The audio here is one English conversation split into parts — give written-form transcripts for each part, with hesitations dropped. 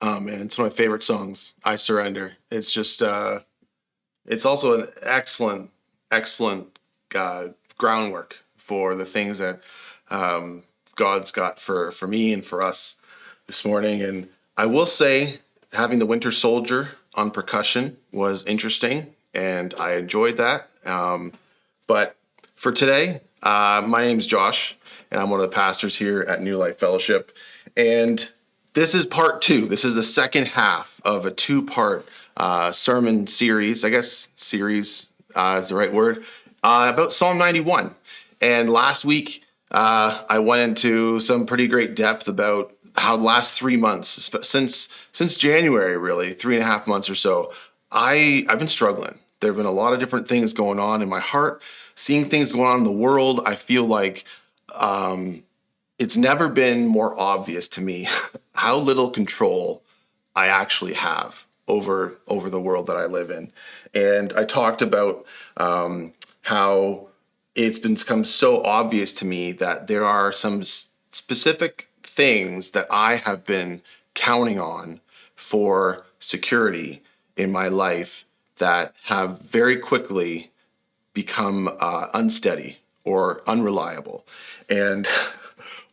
Oh man, it's one of my favorite songs. I Surrender. It's just it's also an excellent groundwork for the things that God's got for me and for us this morning. And I will say, having the Winter Soldier on percussion was interesting, and I enjoyed that. But for today, my name's Josh, and I'm one of the pastors here at New Life Fellowship. And this is part two. This is the second half of a two-part sermon series. I guess series is the right word, about Psalm 91. And last week, I went into some pretty great depth about how the last 3 months, since January, really 3.5 months or so, I've been struggling. There have been a lot of different things going on in my heart, seeing things going on in the world. I feel like it's never been more obvious to me how little control I actually have over the world that I live in. And I talked about how it's become so obvious to me that there are some specific things that I have been counting on for security in my life that have very quickly become unsteady or unreliable. And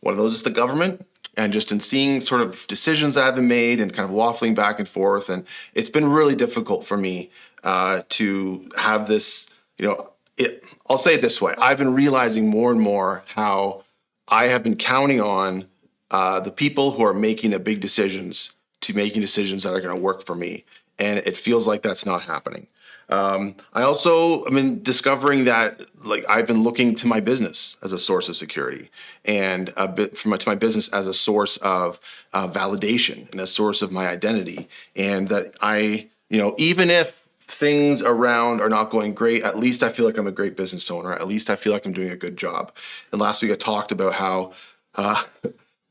one of those is the government. And just in seeing sort of decisions that have been made and kind of waffling back and forth. And it's been really difficult for me to have this, I'll say it this way. I've been realizing more and more how I have been counting on the people who are making the big decisions to making decisions that are going to work for me. And it feels like that's not happening. I also have been discovering that, I've been looking to my business as a source of security, and a bit to my business as a source of validation and a source of my identity. And that even if things around are not going great, at least I feel like I'm a great business owner. At least I feel like I'm doing a good job. And last week I talked about how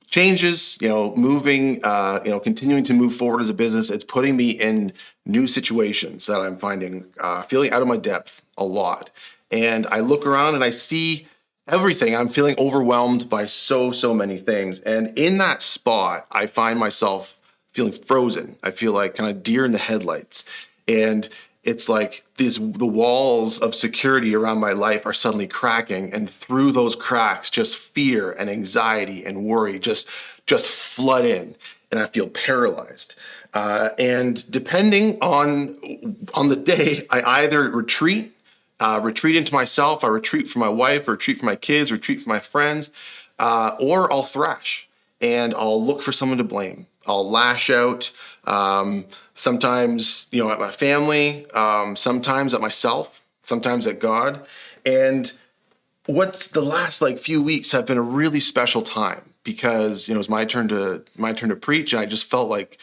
changes, moving, continuing to move forward as a business, it's putting me in new situations that I'm finding, feeling out of my depth a lot. And I look around and I see everything. I'm feeling overwhelmed by so many things. And in that spot, I find myself feeling frozen. I feel like kind of deer in the headlights. And it's like the walls of security around my life are suddenly cracking, and through those cracks, just fear and anxiety and worry just flood in, and I feel paralyzed. And depending on the day, I either retreat into myself, I retreat from my wife, or retreat from my kids, retreat from my friends, or I'll thrash and I'll look for someone to blame. I'll lash out. Sometimes, at my family, sometimes at myself, sometimes at God. And what's the last few weeks have been a really special time, because, it was my turn to preach. And I just felt like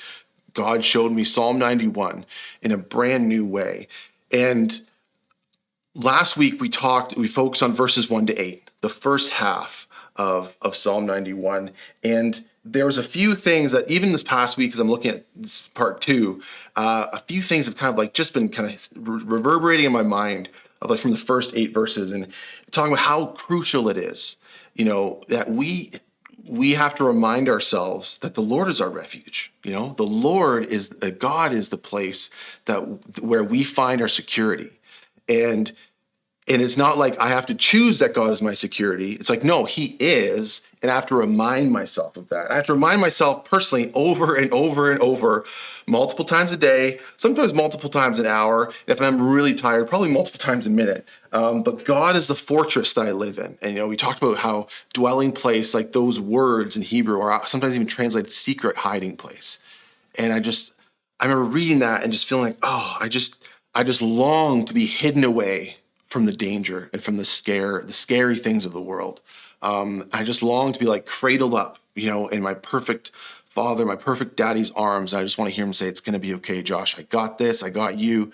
God showed me Psalm 91 in a brand new way. And last week we focused on verses 1-8, the first half of Psalm 91. And there was a few things that even this past week, as I'm looking at this part two, a few things have kind of just been kind of reverberating in my mind of from the first 8 verses, and talking about how crucial it is, that we have to remind ourselves that the Lord is our refuge. The Lord is God is the place where we find our security. And it's not like I have to choose that God is my security. It's like, no, He is. And I have to remind myself of that. I have to remind myself personally over and over and over, multiple times a day, sometimes multiple times an hour. And if I'm really tired, probably multiple times a minute. But God is the fortress that I live in. And, we talked about how dwelling place, those words in Hebrew are sometimes even translated secret hiding place. And I remember reading that and just feeling like, I just long to be hidden away from the danger and from the scary things of the world. I just long to be cradled up, in my perfect father, my perfect daddy's arms. I just want to hear him say, it's going to be okay, Josh. I got this. I got you.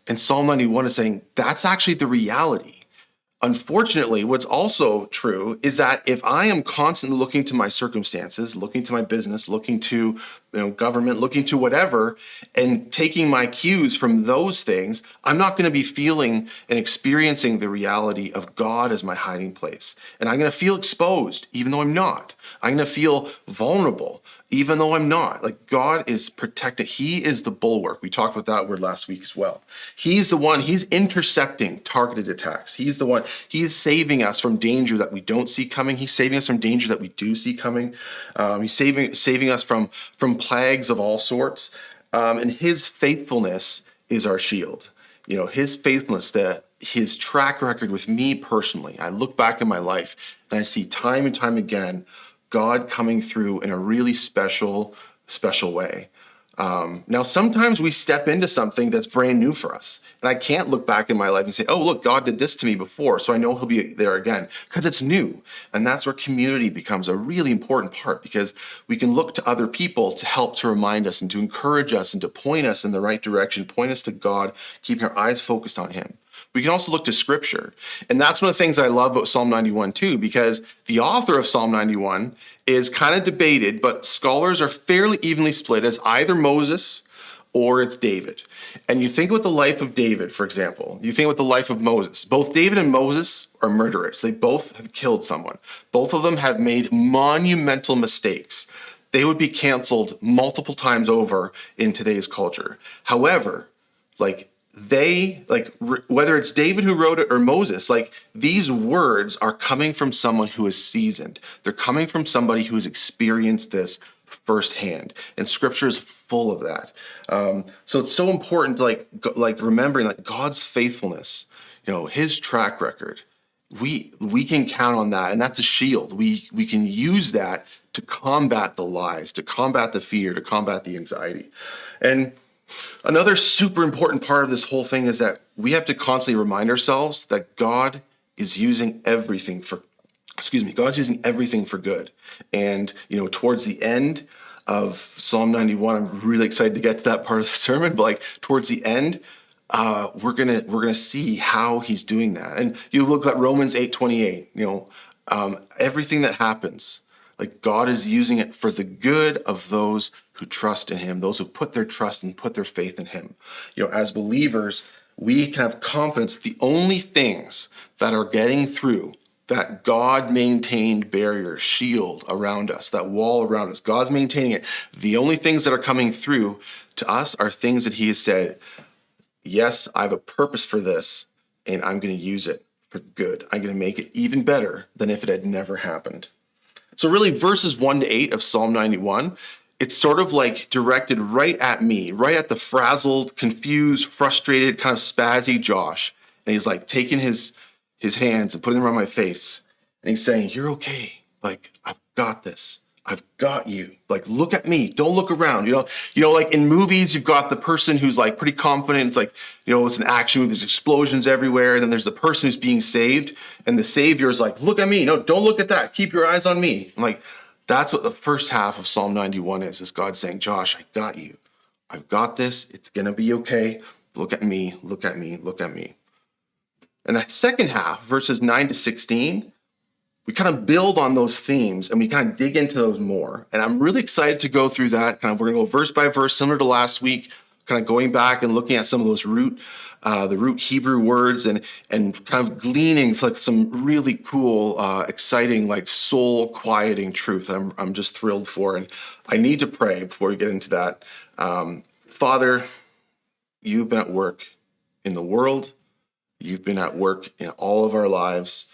And Psalm 91 is saying that's actually the reality. Unfortunately, what's also true is that if I am constantly looking to my circumstances, looking to my business, looking to government, looking to whatever, and taking my cues from those things, I'm not going to be feeling and experiencing the reality of God as my hiding place. And I'm going to feel exposed, even though I'm not. I'm going to feel vulnerable. even though I'm not. Like, God is protected. He is the bulwark. We talked about that word last week as well. He's the one, he's intercepting targeted attacks. He's the one, he's saving us from danger that we don't see coming. He's saving us from danger that we do see coming. He's saving us from plagues of all sorts. And his faithfulness is our shield. You know, his faithfulness, his track record with me personally. I look back in my life and I see time and time again God coming through in a really special way. Now, sometimes we step into something that's brand new for us. And I can't look back in my life and say, oh, look, God did this to me before, so I know he'll be there again, because it's new. And that's where community becomes a really important part, because we can look to other people to help to remind us and to encourage us and to point us in the right direction, point us to God, keeping our eyes focused on him. We can also look to scripture. And that's one of the things I love about Psalm 91 too, because the author of Psalm 91 is kind of debated, but scholars are fairly evenly split as either Moses or it's David. And you think about the life of David, for example. You think about the life of Moses. Both David and Moses are murderers. They both have killed someone. Both of them have made monumental mistakes. They would be canceled multiple times over in today's culture. However, whether it's David who wrote it or Moses, these words are coming from someone who is seasoned. They're coming from somebody who has experienced this firsthand, and scripture is full of that. So it's so important to remembering God's faithfulness, his track record. We can count on that, and that's a shield. We can use that to combat the lies, to combat the fear, to combat the anxiety. And another super important part of this whole thing is that we have to constantly remind ourselves that God is using everything for good. And, towards the end of Psalm 91, I'm really excited to get to that part of the sermon, but towards the end, we're gonna see how he's doing that. And you look at Romans 8:28, everything that happens, God is using it for the good of those who trust in him, those who put their trust and put their faith in him. As believers, we can have confidence that the only things that are getting through that God maintained barrier, shield around us, that wall around us, God's maintaining it. The only things that are coming through to us are things that he has said, yes, I have a purpose for this, and I'm going to use it for good. I'm going to make it even better than if it had never happened. So really, verses 1-8 of Psalm 91, it's sort of directed right at me, right at the frazzled, confused, frustrated, kind of spazzy Josh. And he's taking his hands and putting them around my face. And he's saying, you're okay. I've got this. I've got you. Look at me. Don't look around. In movies, you've got the person who's pretty confident. It's it's an action movie. There's explosions everywhere. And then there's the person who's being saved. And the savior is look at me. No, don't look at that. Keep your eyes on me. That's what the first half of Psalm 91 is God saying, Josh, I got you. I've got this. It's going to be okay. Look at me. Look at me. Look at me. And that second half, verses 9-16, we kind of build on those themes and we kind of dig into those more. And I'm really excited to go through that. We're going to go verse by verse, similar to last week, kind of going back and looking at some of those the root Hebrew words and kind of gleaning some really cool, exciting, soul quieting truth that I'm just thrilled for. And I need to pray before we get into that. Father, you've been at work in the world. You've been at work in all of our lives,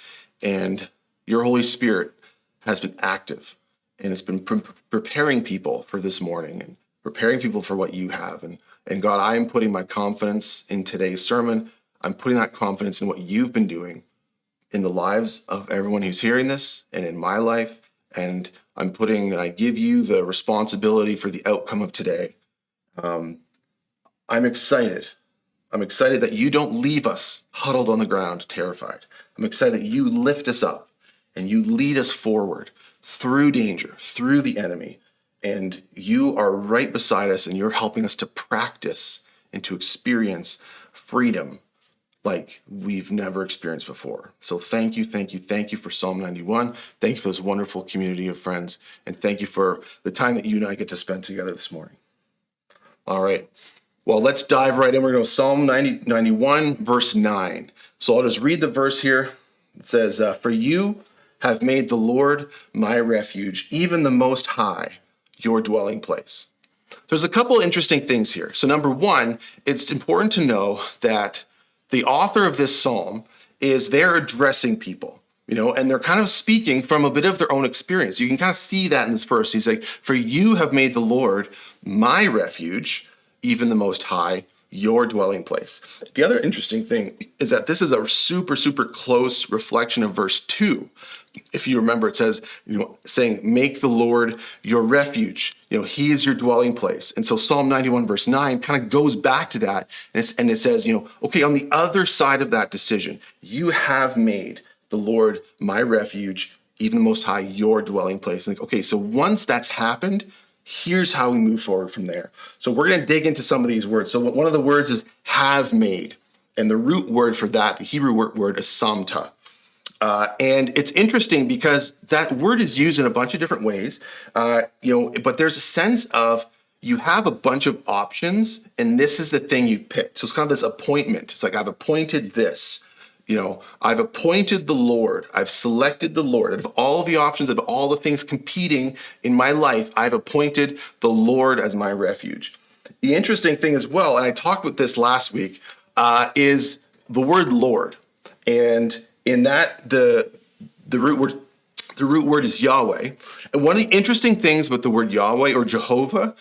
and your Holy Spirit has been active, and it's been preparing people for this morning and preparing people for what you have. And God, I am putting my confidence in today's sermon. I'm putting that confidence in what you've been doing in the lives of everyone who's hearing this and in my life. And I give you the responsibility for the outcome of today. I'm excited. I'm excited that you don't leave us huddled on the ground, terrified. I'm excited that you lift us up and you lead us forward through danger, through the enemy. And you are right beside us and you're helping us to practice and to experience freedom like we've never experienced before. So thank you for Psalm 91. Thank you for this wonderful community of friends. And thank you for the time that you and I get to spend together this morning. All right. Well, let's dive right in. We're going to go Psalm 91, verse 9. So I'll just read the verse here. It says, for you have made the Lord my refuge, even the Most High, your dwelling place. There's a couple interesting things here. So number one, it's important to know that the author of this psalm is they're addressing people, and they're kind of speaking from a bit of their own experience. You can kind of see that in this verse. He's like, for you have made the Lord my refuge, even the Most High, your dwelling place. The other interesting thing is that this is a super, super close reflection of verse 2. If you remember, it says, saying, make the Lord your refuge. He is your dwelling place. And so Psalm 91 verse 9 kind of goes back to that. And it says, okay, on the other side of that decision, you have made the Lord my refuge, even the Most High, your dwelling place. And okay, so once that's happened, here's how we move forward from there. So we're going to dig into some of these words. So one of the words is have made. And the root word for that, the Hebrew word is samta. And it's interesting because that word is used in a bunch of different ways, but there's a sense of you have a bunch of options and this is the thing you've picked. So it's kind of this appointment. It's like, I've appointed this, I've appointed the Lord. I've selected the Lord. Out of all the options, of all the things competing in my life, I've appointed the Lord as my refuge. The interesting thing as well, and I talked with this last week, is the word Lord. And in that, the root word is Yahweh. And one of the interesting things about the word Yahweh or Jehovah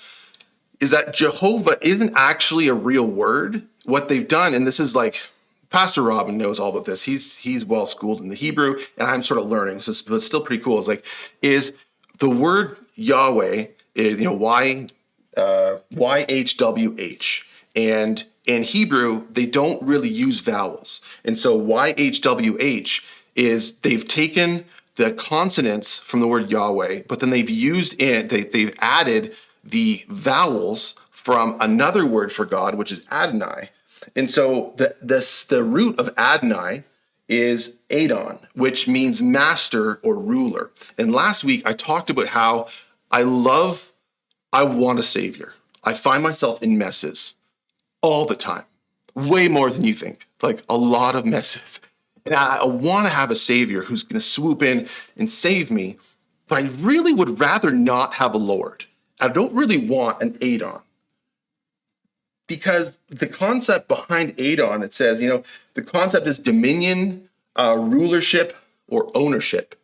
is that Jehovah isn't actually a real word. What they've done, and this is like, Pastor Robin knows all about this. He's well schooled in the Hebrew, and I'm sort of learning, so it's still pretty cool. Is the word Yahweh, YHWH. And in Hebrew, they don't really use vowels. And so YHWH is they've taken the consonants from the word Yahweh, but then they've added the vowels from another word for God, which is Adonai. And so the root of Adonai is Adon, which means master or ruler. And last week I talked about how I want a savior. I find myself in messes all the time, way more than you think, like a lot of messes. And I want to have a savior who's going to swoop in and save me, but I really would rather not have a Lord. I don't really want an Adon. Because the concept behind Adon, it says, the concept is dominion, rulership, or ownership.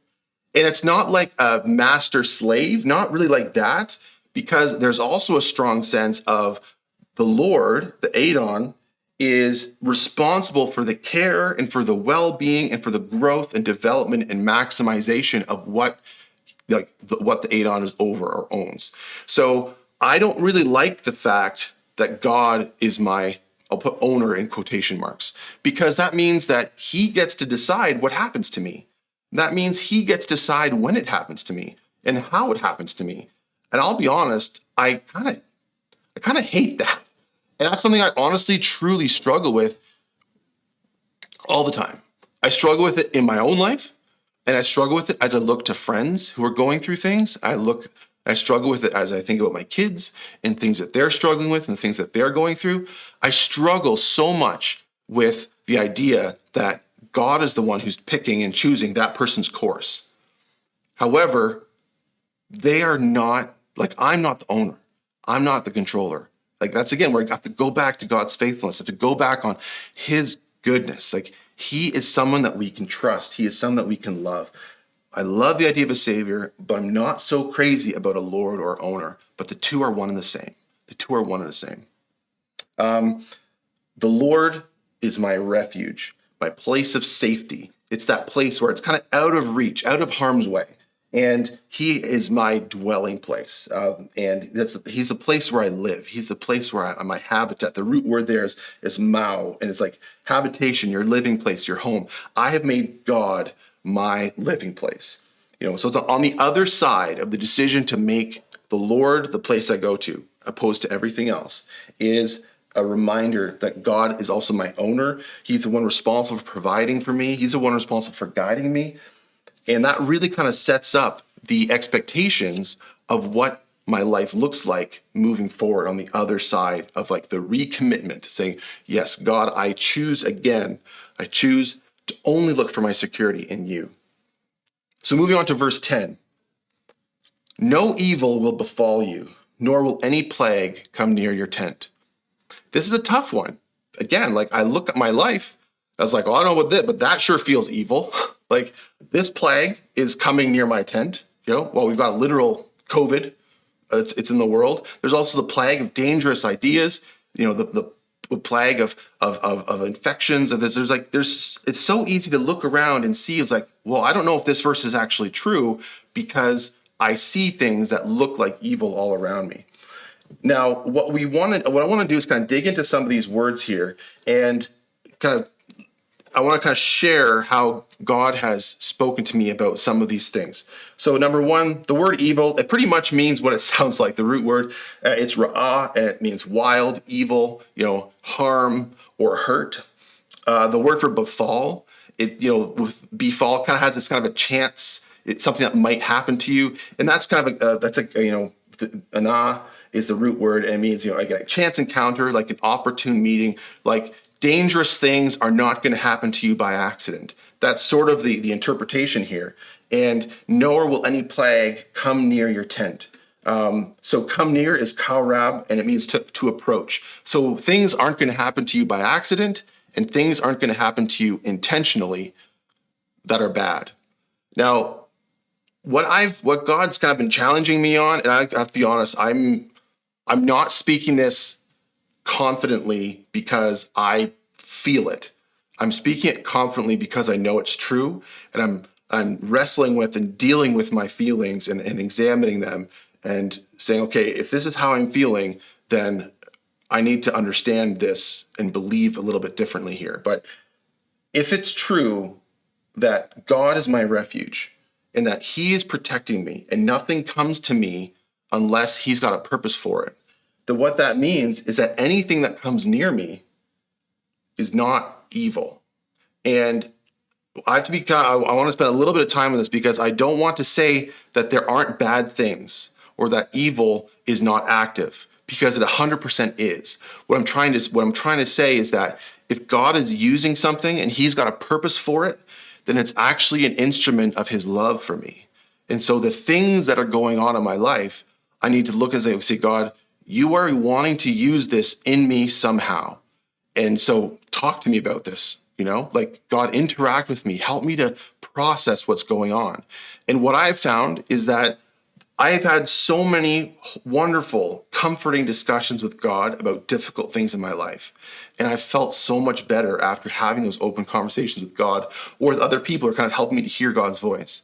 And it's not like a master slave, not really like that, because there's also a strong sense of the Lord, the Adon, is responsible for the care and for the well-being and for the growth and development and maximization of what the Adon is over or owns. So I don't really like the fact that God is I'll put owner in quotation marks, because that means that he gets to decide what happens to me. That means he gets to decide when it happens to me and how it happens to me. And I'll be honest, I kind of hate that. And that's something I honestly, truly struggle with all the time. I struggle with it in my own life, and I struggle with it as I look to friends who are going through things. I struggle with it as I think about my kids and things that they're struggling with and things that they're going through. I struggle so much with the idea that God is the one who's picking and choosing that person's course. However, they are not, I'm not the owner. I'm not the controller. That's again where I got to go back to God's faithfulness, to go back on his goodness. He is someone that we can trust. He is someone that we can love. I love the idea of a savior, but I'm not so crazy about a Lord or owner. But the two are one and the same. The two are one and the same. The Lord is my refuge, my place of safety. It's that place where it's kind of out of reach, out of harm's way. And he is my dwelling place. And he's the place where I live. He's the place where my habitat. The root word there is mao. And it's like habitation, your living place, your home. I have made God my living place. So on the other side of the decision to make the Lord the place I go to, opposed to everything else, is a reminder that God is also my owner. He's the one responsible for providing for me. He's the one responsible for guiding me. And that really kind of sets up the expectations of what my life looks like moving forward on the other side of the recommitment, saying, yes, God, I choose again. I choose to only look for my security in you. So moving on to verse 10. No evil will befall you, nor will any plague come near your tent. This is a tough one. Again, like I look at my life, I was like, oh, I don't know what this, but that sure feels evil. Like this plague is coming near my tent. Well, we've got literal COVID. It's in the world. There's also the plague of dangerous ideas. The plague of infections. Of this, it's so easy to look around and see. It's like, well, I don't know if this verse is actually true because I see things that look like evil all around me. Now, what I want to do is kind of dig into some of these words here, and I want to kind of share how God has spoken to me about some of these things. So number one, the word evil, it pretty much means what it sounds like. The root word, it's ra'ah, and it means wild, evil, harm or hurt. The word for befall, with befall kind of has this kind of a chance. It's something that might happen to you. And that's kind of anah is the root word, and it means, a chance encounter, like an opportune meeting, like dangerous things are not going to happen to you by accident. That's sort of the interpretation here. And nor will any plague come near your tent. So come near is kaurab, and it means to approach. So things aren't going to happen to you by accident, and things aren't going to happen to you intentionally that are bad. Now, what God's kind of been challenging me on, and I have to be honest, I'm not speaking this confidently because I feel it. I'm speaking it confidently because I know it's true, and I'm wrestling with and dealing with my feelings and examining them and saying, okay, if this is how I'm feeling, then I need to understand this and believe a little bit differently here. But if it's true that God is my refuge and that he is protecting me and nothing comes to me unless he's got a purpose for it, then what that means is that anything that comes near me is not evil. And I have to be, I want to spend a little bit of time on this because I don't want to say that there aren't bad things or that evil is not active, because it 100% is. What I'm trying to say is that if God is using something and he's got a purpose for it, then it's actually an instrument of his love for me. And so the things that are going on in my life, I need to look and say, God, you are wanting to use this in me somehow. And so talk to me about this, like God, interact with me, help me to process what's going on. And what I've found is that I've had so many wonderful, comforting discussions with God about difficult things in my life. And I've felt so much better after having those open conversations with God or with other people who are kind of helping me to hear God's voice.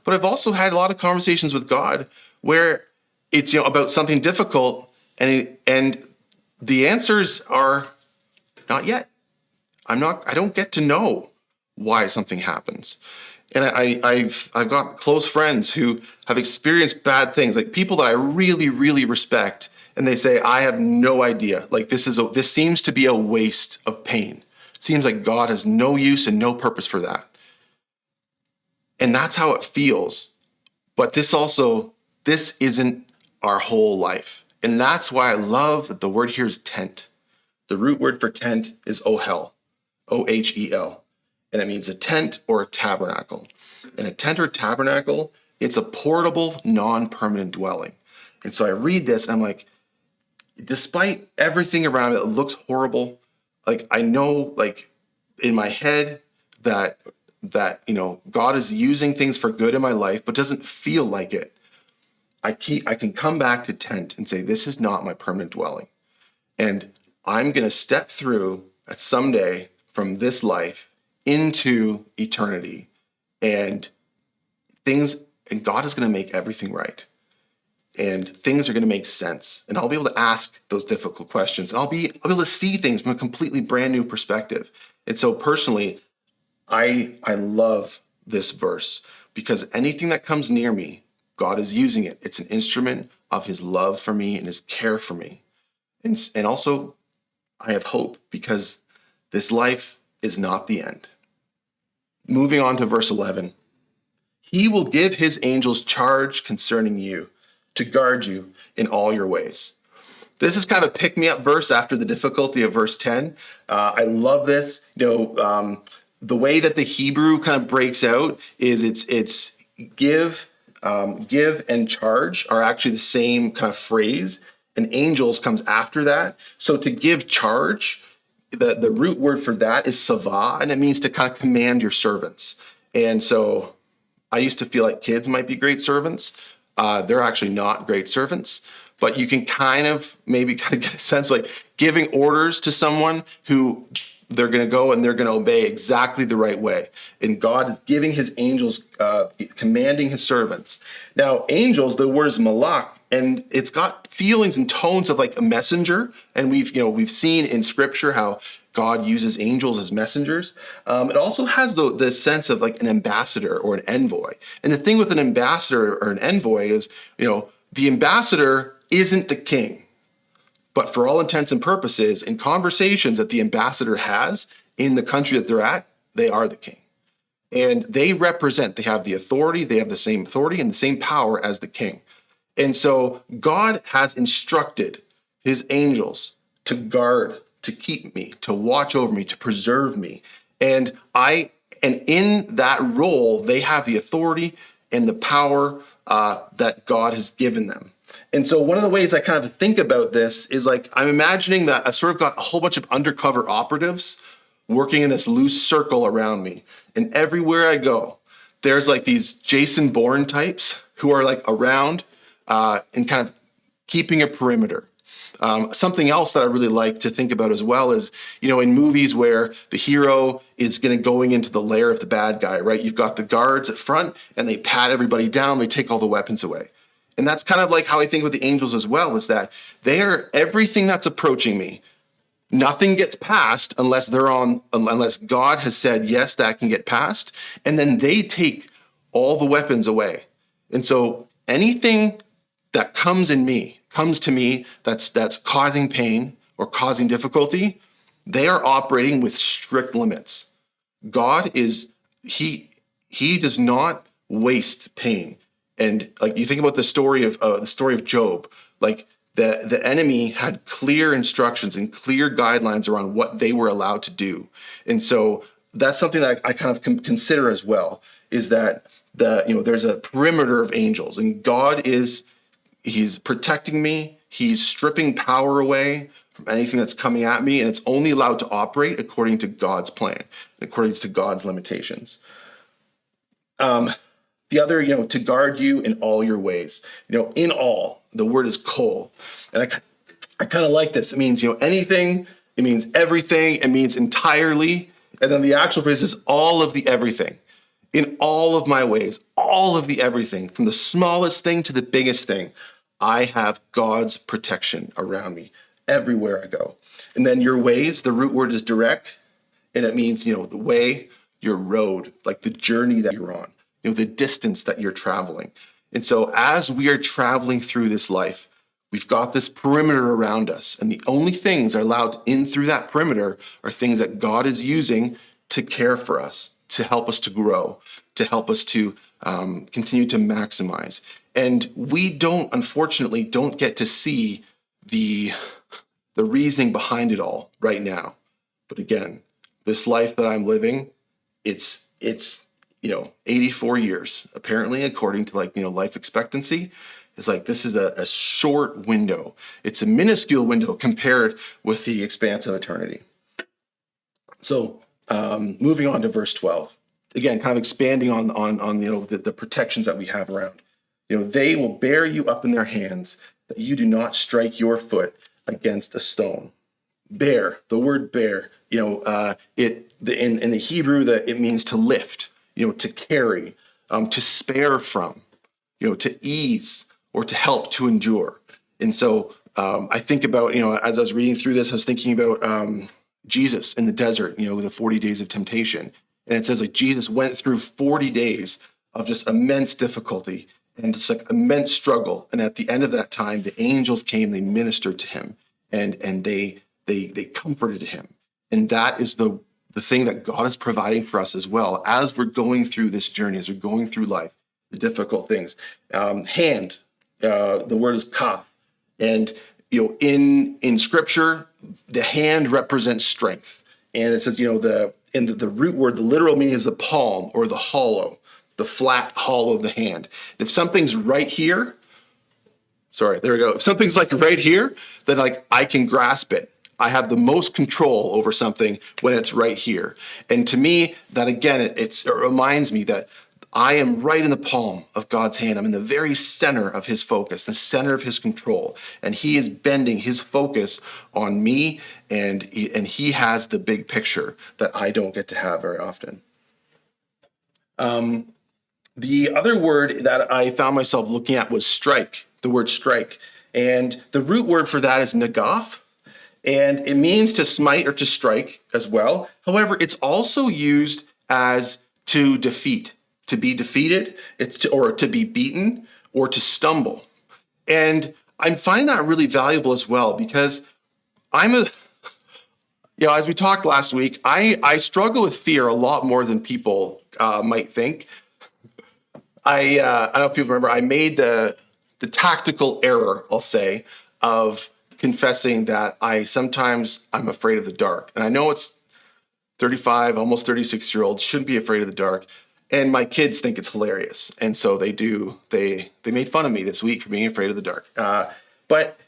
But I've also had a lot of conversations with God where it's about something difficult, and the answers are not yet. I don't get to know why something happens. And I've got close friends who have experienced bad things, like people that I really, really respect, and they say, I have no idea. Like this seems to be a waste of pain. It seems like God has no use and no purpose for that. And that's how it feels. But this isn't our whole life. And that's why I love that the word here is tent. The root word for tent is ohel, O-H-E-L. And it means a tent or a tabernacle. And a tent or tabernacle, it's a portable, non-permanent dwelling. And so I read this and I'm like, despite everything around it, it looks horrible. Like I know, like in my head that God is using things for good in my life, but doesn't feel like it. I can come back to tent and say, this is not my permanent dwelling. And I'm going to step through someday from this life into eternity, and God is going to make everything right, and things are going to make sense, and I'll be able to ask those difficult questions, and I'll be able to see things from a completely brand new perspective. And so personally, I love this verse because anything that comes near me, God is using it. It's an instrument of his love for me and his care for me. And also, I have hope because this life is not the end. Moving on to verse 11. He will give his angels charge concerning you to guard you in all your ways. This is kind of a pick-me-up verse after the difficulty of verse 10. I love this. The way that the Hebrew kind of breaks out is it's give Give and charge are actually the same kind of phrase, and angels comes after that. So to give charge, the root word for that is savah, and it means to kind of command your servants. And so I used to feel like kids might be great servants. They're actually not great servants, but you can maybe get a sense like giving orders to someone who they're going to go and they're going to obey exactly the right way. And God is giving his angels, commanding his servants. Now, angels, the word is malak, and it's got feelings and tones of like a messenger. And we've seen in scripture how God uses angels as messengers. It also has the sense of like an ambassador or an envoy. And the thing with an ambassador or an envoy is, the ambassador isn't the king. But for all intents and purposes, in conversations that the ambassador has in the country that they're at, they are the king. And they have the authority, they have the same authority and the same power as the king. And so God has instructed his angels to guard, to keep me, to watch over me, to preserve me. And in that role, they have the authority and the power that God has given them. And so one of the ways I kind of think about this is like, I'm imagining that I've sort of got a whole bunch of undercover operatives working in this loose circle around me. And everywhere I go, there's like these Jason Bourne types who are like around and kind of keeping a perimeter. Something else that I really like to think about as well is, in movies where the hero is going into the lair of the bad guy, right? You've got the guards at front and they pat everybody down, they take all the weapons away. And that's kind of like how I think with the angels as well, is that they are everything that's approaching me. Nothing gets past unless God has said, yes, that can get past. And then they take all the weapons away. And so anything that comes to me that's causing pain or causing difficulty, they are operating with strict limits. God he does not waste pain. And like you think about the story of Job, like the enemy had clear instructions and clear guidelines around what they were allowed to do. And so that's something that I kind of consider as well, is that there's a perimeter of angels, and God he's protecting me. He's stripping power away from anything that's coming at me, and it's only allowed to operate according to God's plan, according to God's limitations. The other, to guard you in all your ways. In all, the word is kol. And I kind of like this. It means, anything. It means everything. It means entirely. And then the actual phrase is all of the everything. In all of my ways, all of the everything, from the smallest thing to the biggest thing, I have God's protection around me everywhere I go. And then your ways, the root word is direct. And it means, the way, your road, like the journey that you're on. The distance that you're traveling. And so as we are traveling through this life, we've got this perimeter around us. And the only things that are allowed in through that perimeter are things that God is using to care for us, to help us to grow, to help us to continue to maximize. And we unfortunately don't get to see the reasoning behind it all right now. But again, this life that I'm living, it's 84 years, apparently, according to life expectancy. It's like, this is a short window. It's a minuscule window compared with the expanse of eternity. So moving on to verse 12, again, kind of expanding on the protections that we have around. They will bear you up in their hands, that you do not strike your foot against a stone. Bear, the word bear, in the Hebrew, that it means to lift, to carry, to spare from, to ease, or to help, to endure. And so I think about, as I was reading through this, I was thinking about Jesus in the desert, the 40 days of temptation. And it says like Jesus went through 40 days of just immense difficulty and just like immense struggle. And at the end of that time, the angels came, they ministered to him, and they comforted him. And that is the thing that God is providing for us as well as we're going through this journey, as we're going through life, the difficult things. Hand, the word is kaf. And in scripture, the hand represents strength. And it says, the root word, the literal meaning is the palm or the hollow the flat hollow of the hand. If something's right here, sorry, there we go. If something's like right here, then like I can grasp it. I have the most control over something when it's right here. And to me, that again, it reminds me that I am right in the palm of God's hand. I'm in the very center of his focus, the center of his control. And he is bending his focus on me, and he has the big picture that I don't get to have very often. The other word that I found myself looking at was strike, the word strike. And the root word for that is nagaf, and it means to smite or to strike as well. However, it's also used as to defeat, to be defeated, or to be beaten, or to stumble. And I'm finding that really valuable as well, because as we talked last week, I struggle with fear a lot more than people might think. I don't know if people remember, I made the tactical error, I'll say, of confessing that I'm afraid of the dark. And I know it's 35, almost 36-year-olds shouldn't be afraid of the dark. And my kids think it's hilarious. And so they do. They made fun of me this week for being afraid of the dark. But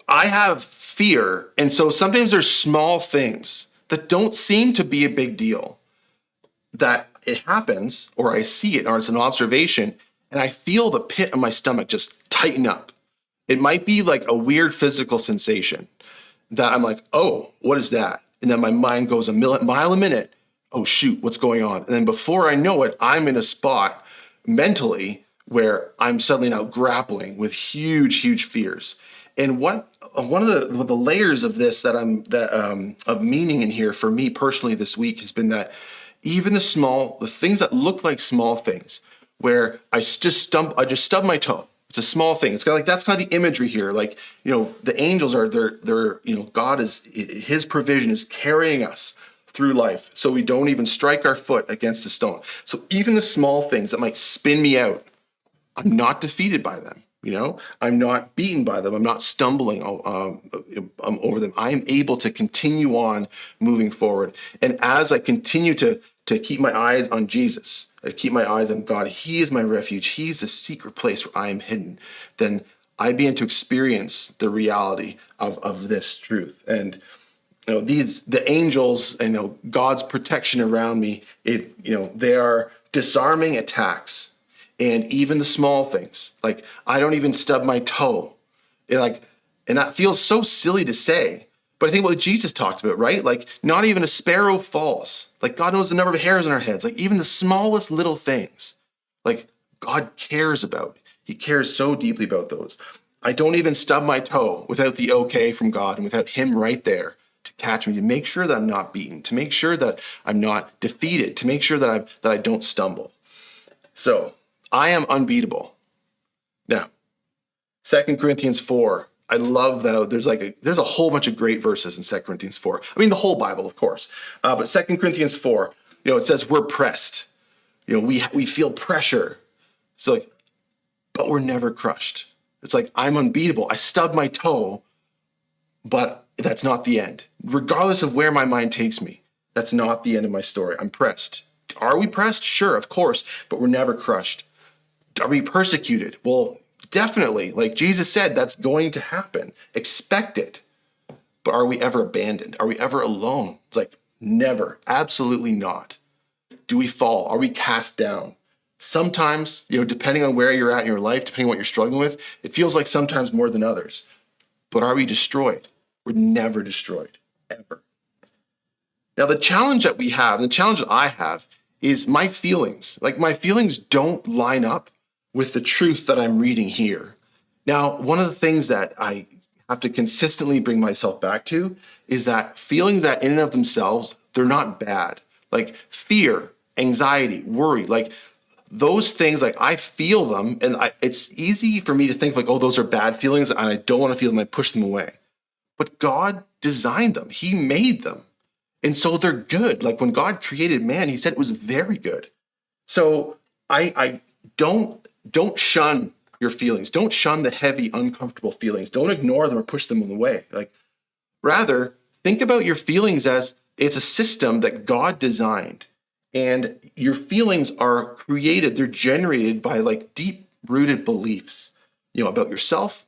I have fear. And so sometimes there's small things that don't seem to be a big deal, that it happens, or I see it, or it's an observation, and I feel the pit of my stomach just tighten up. It might be like a weird physical sensation that I'm like, oh, what is that? And then my mind goes a mile a minute. Oh, shoot, what's going on? And then before I know it, I'm in a spot mentally where I'm suddenly now grappling with huge, huge fears. And one of the layers of this of meaning in here for me personally this week has been that even the things that look like small things, where I just stub my toe. It's a small thing. It's kind of like, that's kind of the imagery here. Like, the angels are God his provision is carrying us through life, so we don't even strike our foot against a stone. So even the small things that might spin me out, I'm not defeated by them. I'm not beaten by them. I'm not stumbling over them. I am able to continue on moving forward. And as I continue to keep my eyes on Jesus, I keep my eyes on God, he is my refuge, he's the secret place where I am hidden, then I begin to experience the reality of this truth. And the angels, God's protection around me, they are disarming attacks. And even the small things, like I don't even stub my toe. And that feels so silly to say, but I think what Jesus talked about, right? Like not even a sparrow falls. Like God knows the number of hairs on our heads. Like even the smallest little things, like God cares about. He cares so deeply about those. I don't even stub my toe without the okay from God and without him right there to catch me, to make sure that I'm not beaten, to make sure that I'm not defeated, to make sure that I don't stumble. So I am unbeatable. Now, 2 Corinthians 4, I love that there's a whole bunch of great verses in 2 Corinthians 4. I mean, the whole Bible, of course. But 2 Corinthians 4, it says we're pressed. We feel pressure. So but we're never crushed. It's like, I'm unbeatable. I stubbed my toe, but that's not the end. Regardless of where my mind takes me, that's not the end of my story. I'm pressed. Are we pressed? Sure, of course, but we're never crushed. Are we persecuted? Well, definitely. Like Jesus said, that's going to happen. Expect it. But are we ever abandoned? Are we ever alone? It's like, never. Absolutely not. Do we fall? Are we cast down? Sometimes, depending on where you're at in your life, depending on what you're struggling with, it feels like sometimes more than others. But are we destroyed? We're never destroyed, ever. Now, the challenge that we have, the challenge that I have, is my feelings. Like my feelings don't line up with the truth that I'm reading here. Now, one of the things that I have to consistently bring myself back to is that feelings that in and of themselves, they're not bad. Like fear, anxiety, worry, like those things, like I feel them, and it's easy for me to think like, oh, those are bad feelings and I don't want to feel them, I push them away. But God designed them. He made them. And so they're good. Like when God created man, he said it was very good. So I don't shun your feelings. Don't shun the heavy, uncomfortable feelings. Don't ignore them or push them away. Like rather, think about your feelings as it's a system that God designed. And your feelings are created, they're generated by like deep rooted beliefs, about yourself,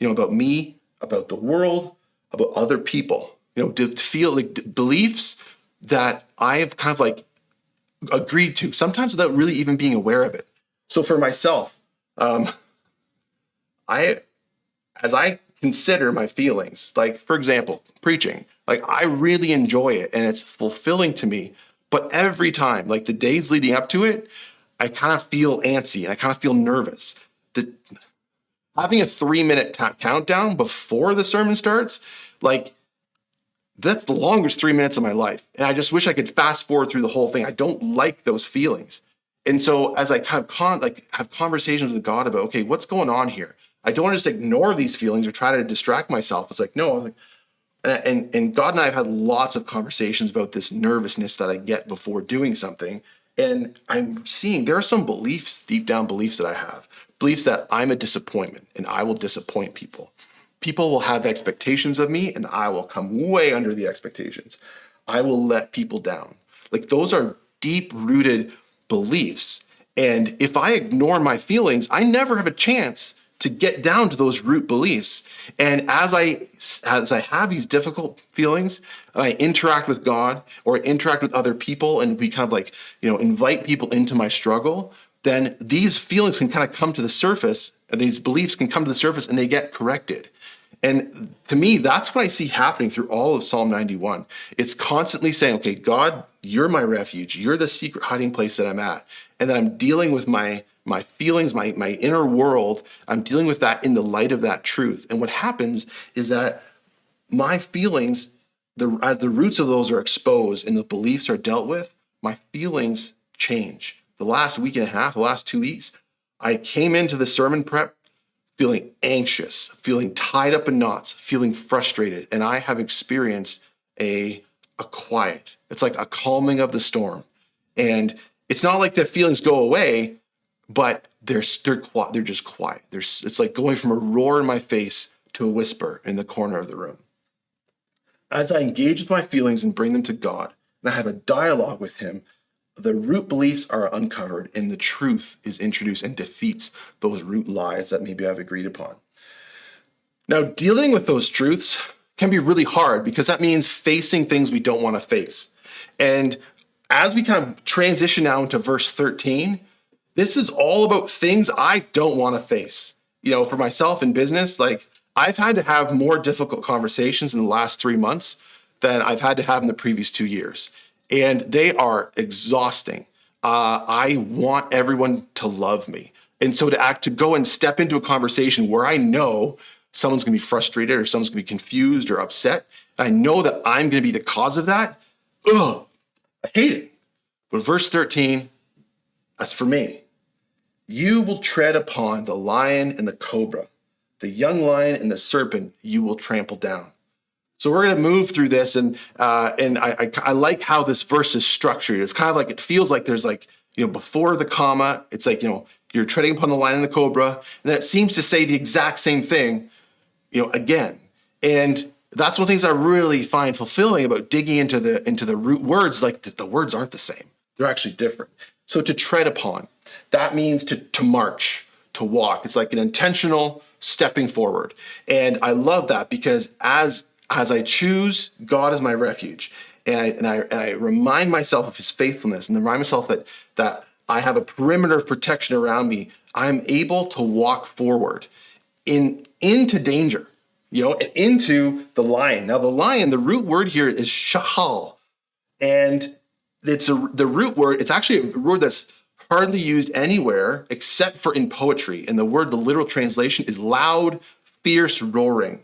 about me, about the world, about other people, to feel like beliefs that I have kind of like agreed to, sometimes without really even being aware of it. So for myself, I, as I consider my feelings, like for example, preaching, like I really enjoy it and it's fulfilling to me. But every time, like the days leading up to it, I kind of feel antsy and I kind of feel nervous. The, Having a 3 minute countdown before the sermon starts, like that's the longest 3 minutes of my life. And I just wish I could fast forward through the whole thing. I don't like those feelings. And so as I kind of have conversations with God about, okay, what's going on here? I don't want to just ignore these feelings or try to distract myself. It's like, no, and God and I have had lots of conversations about this nervousness that I get before doing something. And I'm seeing there are some beliefs, deep down beliefs that I have, beliefs that I'm a disappointment and I will disappoint people. People will have expectations of me and I will come way under the expectations. I will let people down. Like those are deep rooted beliefs. And if I ignore my feelings, I never have a chance to get down to those root beliefs. And as I have these difficult feelings and I interact with God or interact with other people and we kind of like, invite people into my struggle, then these feelings can kind of come to the surface and these beliefs can come to the surface and they get corrected. And to me, that's what I see happening through all of Psalm 91. It's constantly saying, okay, God, you're my refuge. You're the secret hiding place that I'm at. And then I'm dealing with my feelings, my inner world. I'm dealing with that in the light of that truth. And what happens is that my feelings, as the roots of those are exposed and the beliefs are dealt with, my feelings change. The last week and a half, the last 2 weeks, I came into the sermon prep feeling anxious, feeling tied up in knots, feeling frustrated. And I have experienced a quiet. It's like a calming of the storm. And it's not like the feelings go away, but they're just quiet. It's like going from a roar in my face to a whisper in the corner of the room. As I engage with my feelings and bring them to God, and I have a dialogue with him, the root beliefs are uncovered and the truth is introduced and defeats those root lies that maybe I've agreed upon. Now, dealing with those truths can be really hard because that means facing things we don't want to face. And as we kind of transition now into verse 13, this is all about things I don't want to face. For myself in business, like I've had to have more difficult conversations in the last 3 months than I've had to have in the previous 2 years. And they are exhausting. I want everyone to love me. And so to go and step into a conversation where I know someone's going to be frustrated or someone's going to be confused or upset, and I know that I'm going to be the cause of that, I hate it. But verse 13, that's for me. You will tread upon the lion and the cobra, the young lion and the serpent you will trample down. So we're going to move through this, and I like how this verse is structured. It's kind of like, it feels like there's like, before the comma, it's like, you're treading upon the lion and the cobra, and then it seems to say the exact same thing, again. And that's one of the things I really find fulfilling about digging into the root words, like the words aren't the same. They're actually different. So to tread upon, that means to march, to walk. It's like an intentional stepping forward. And I love that because as I choose God as my refuge, and I remind myself of his faithfulness and remind myself that I have a perimeter of protection around me, I'm able to walk forward into danger, and into the lion. Now the lion, the root word here is shahal. And the root word, it's actually a word that's hardly used anywhere except for in poetry. And the literal translation is loud, fierce roaring.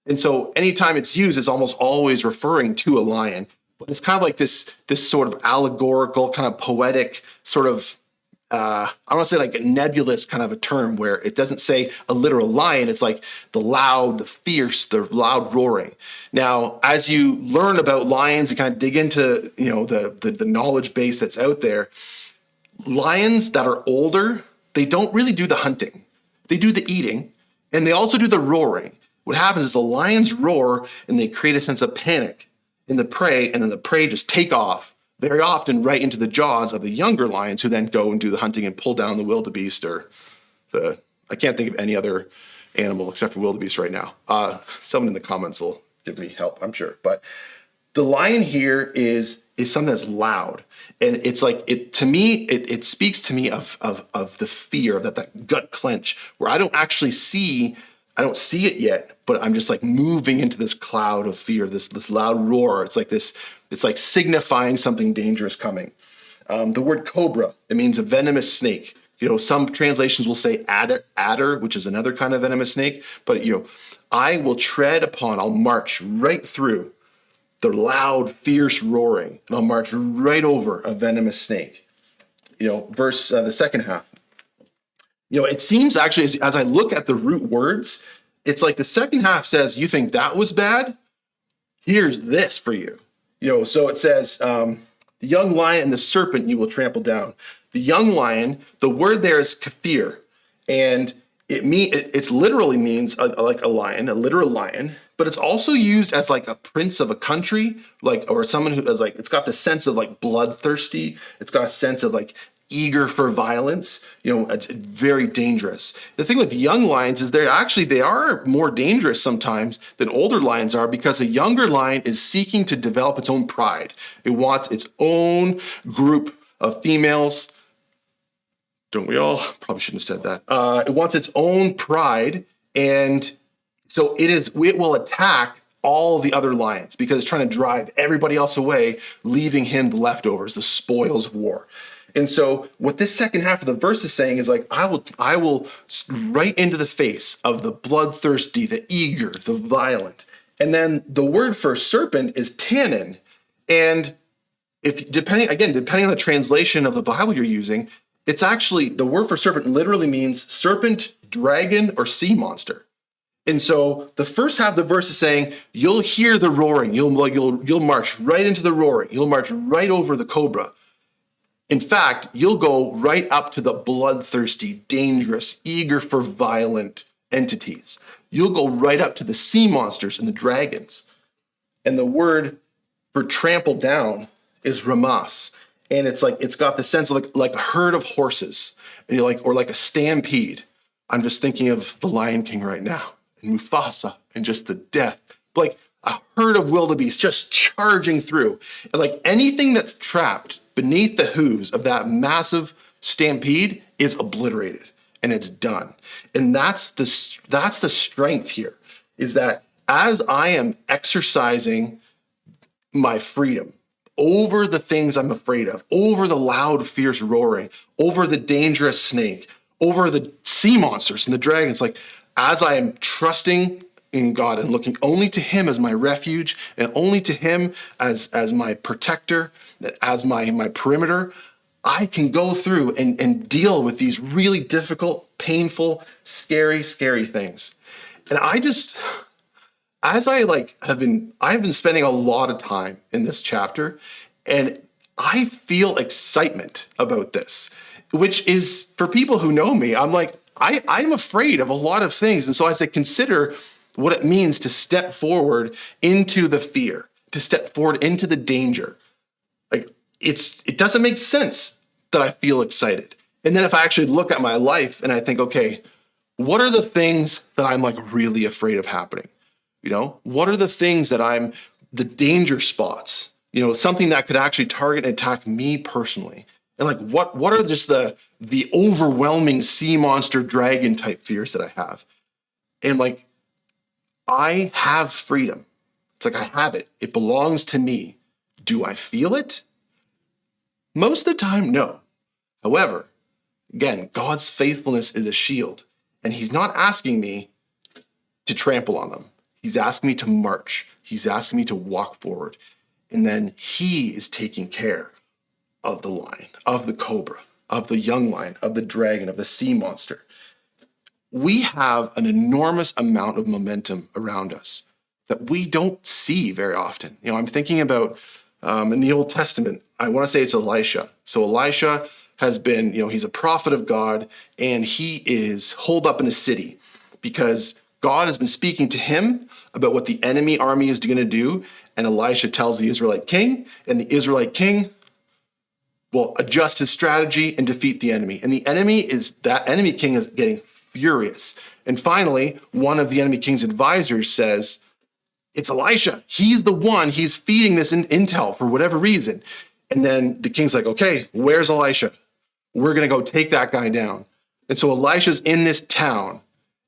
And so anytime it's used, it's almost always referring to a lion. But it's kind of like this sort of allegorical, kind of poetic sort of, I want to say like a nebulous kind of a term where it doesn't say a literal lion. It's like the loud, the fierce, the loud roaring. Now, as you learn about lions and kind of dig into, the knowledge base that's out there, lions that are older, they don't really do the hunting. They do the eating, and they also do the roaring. What happens is the lions roar, and they create a sense of panic in the prey, and then the prey just take off, very often right into the jaws of the younger lions, who then go and do the hunting and pull down the wildebeest, or I can't think of any other animal except for wildebeest right now. Someone in the comments will give me help, I'm sure. But the lion here is something that's loud. And it's like, it speaks to me of the fear, of that gut clench, where I don't see it yet, but I'm just like moving into this cloud of fear, this loud roar. It's like signifying something dangerous coming. The word cobra, it means a venomous snake. Some translations will say adder, which is another kind of venomous snake. But, I will I'll march right through the loud, fierce roaring, and I'll march right over a venomous snake. The second half. It seems actually, as I look at the root words, it's like the second half says, you think that was bad? Here's this for you. So it says, the young lion and the serpent you will trample down. The young lion, the word there is kafir, and it literally means like a lion, a literal lion, but it's also used as like a prince of a country, or someone who is like, it's got the sense of like bloodthirsty. It's got a sense of like eager for violence. It's very dangerous. The thing with young lions is they are more dangerous sometimes than older lions are, because a younger lion is seeking to develop its own pride. It wants its own group of females. Don't we all? Probably shouldn't have said that. It wants its own pride, and so it will attack all the other lions because it's trying to drive everybody else away, leaving him the leftovers, the spoils of war. And so what this second half of the verse is saying is like, I will right into the face of the bloodthirsty, the eager, the violent. And then the word for serpent is tannin. And depending on the translation of the Bible you're using, it's actually, the word for serpent literally means serpent, dragon, or sea monster. And so the first half of the verse is saying, you'll hear the roaring. You'll march right into the roaring. You'll march right over the cobra. In fact, you'll go right up to the bloodthirsty, dangerous, eager for violent entities. You'll go right up to the sea monsters and the dragons. And the word for trample down is ramas. And it's got the sense of like a herd of horses, and or like a stampede. I'm just thinking of the Lion King right now, and Mufasa, and just the death, like a herd of wildebeest just charging through. And like anything that's trapped beneath the hooves of that massive stampede is obliterated, and it's done. And that's the strength here, is that as I am exercising my freedom over the things I'm afraid of, over the loud, fierce roaring, over the dangerous snake, over the sea monsters and the dragons, like as I am trusting in God and looking only to him as my refuge and only to him as my protector, as my perimeter, I can go through and deal with these really difficult, painful, scary things. And I've been spending a lot of time in this chapter, and I feel excitement about this, which is, for people who know me, I'm afraid of a lot of things. And so as I consider what it means to step forward into the fear, to step forward into the danger, it doesn't make sense that I feel excited. And then if I actually look at my life and I think, okay, what are the things that I'm really afraid of happening? What are the things that the danger spots, something that could actually target and attack me personally? And what are just the overwhelming sea monster dragon type fears that I have? And I have freedom. It's I have it. It belongs to me. Do I feel it? Most of the time, no. However, again, God's faithfulness is a shield, and he's not asking me to trample on them. He's asking me to march. He's asking me to walk forward. And then he is taking care of the lion, of the cobra, of the young lion, of the dragon, of the sea monster. We have an enormous amount of momentum around us that we don't see very often. I'm thinking about in the Old Testament, I want to say it's Elisha. So Elisha has been, he's a prophet of God, and he is holed up in a city because God has been speaking to him about what the enemy army is going to do. And Elisha tells the Israelite king, and the Israelite king will adjust his strategy and defeat the enemy. And the enemy king is getting furious. And finally, one of the enemy king's advisors says, it's Elisha. He's the one. He's feeding this intel for whatever reason. And then the king's like, okay, where's Elisha? We're going to go take that guy down. And so Elisha's in this town,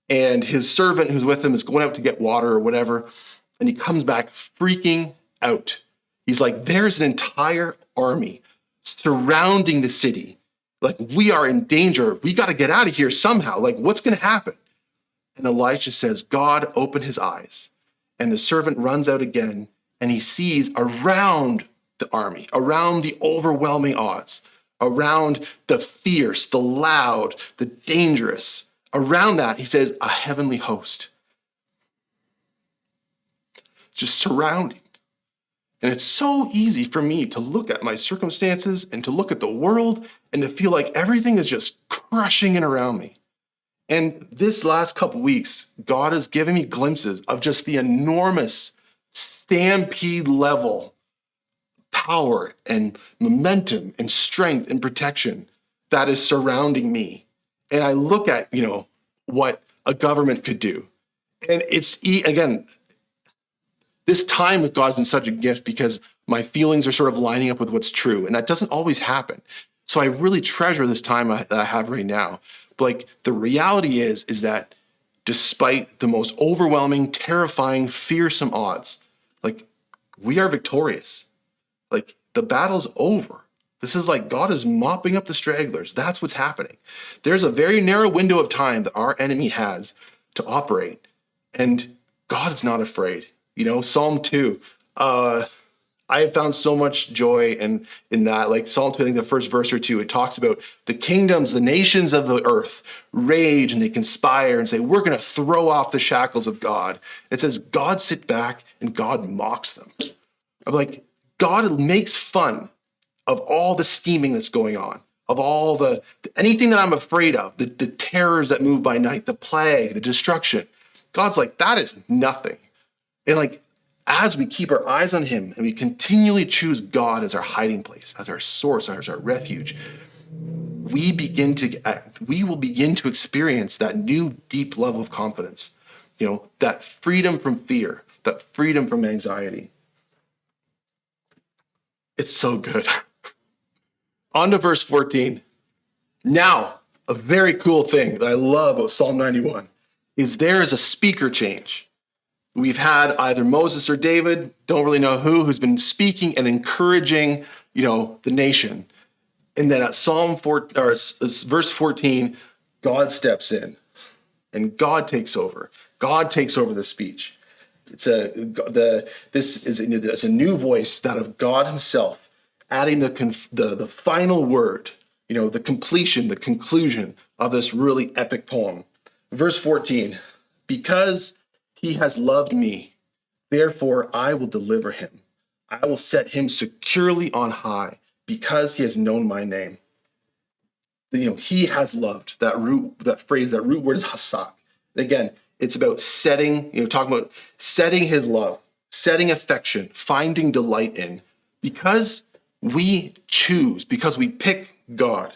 and his servant who's with him is going out to get water or whatever. And he comes back freaking out. He's like, there's an entire army surrounding the city. Like, we are in danger. We got to get out of here somehow. Like, what's going to happen? And Elisha says, God, open his eyes. And the servant runs out again, and he sees around the army, around the overwhelming odds, around the fierce, the loud, the dangerous, around that, he says, a heavenly host. Just surrounding. And it's so easy for me to look at my circumstances and to look at the world and to feel like everything is just crushing in around me. And this last couple weeks, God has given me glimpses of just the enormous stampede level power and momentum and strength and protection that is surrounding me. And I look at, what a government could do. And it's, again, this time with God's been such a gift because my feelings are sort of lining up with what's true. And that doesn't always happen. So I really treasure this time that I have right now. But like, the reality is that despite the most overwhelming, terrifying, fearsome odds, like, we are victorious. Like, the battle's over. This is like God is mopping up the stragglers. That's what's happening. There's a very narrow window of time that our enemy has to operate. And God is not afraid. Psalm 2, I have found so much joy in that. Like Psalm 2, I think the first verse or two, it talks about the kingdoms, the nations of the earth rage and they conspire and say, we're going to throw off the shackles of God. It says, God sit back and God mocks them. I'm like, God makes fun of all the scheming that's going on, of all anything that I'm afraid of, the terrors that move by night, the plague, the destruction. God's like, that is nothing. And like, as we keep our eyes on him and we continually choose God as our hiding place, as our source, as our refuge, we will begin to experience that new deep level of confidence, that freedom from fear, that freedom from anxiety. It's so good. On to verse 14. Now, a very cool thing that I love about Psalm 91 is there is a speaker change. We've had either Moses or David, don't really know who's been speaking and encouraging, the nation. And then at verse 14, God steps in and God takes over. God takes over the speech. It's a new voice, that of God himself, adding the final word, the completion, the conclusion of this really epic poem. Verse 14, because he has loved me, therefore I will deliver him. I will set him securely on high because he has known my name. He has loved, that root word is hasak. Again, it's about talking about setting his love, setting affection, finding delight in, because we choose, because we pick God.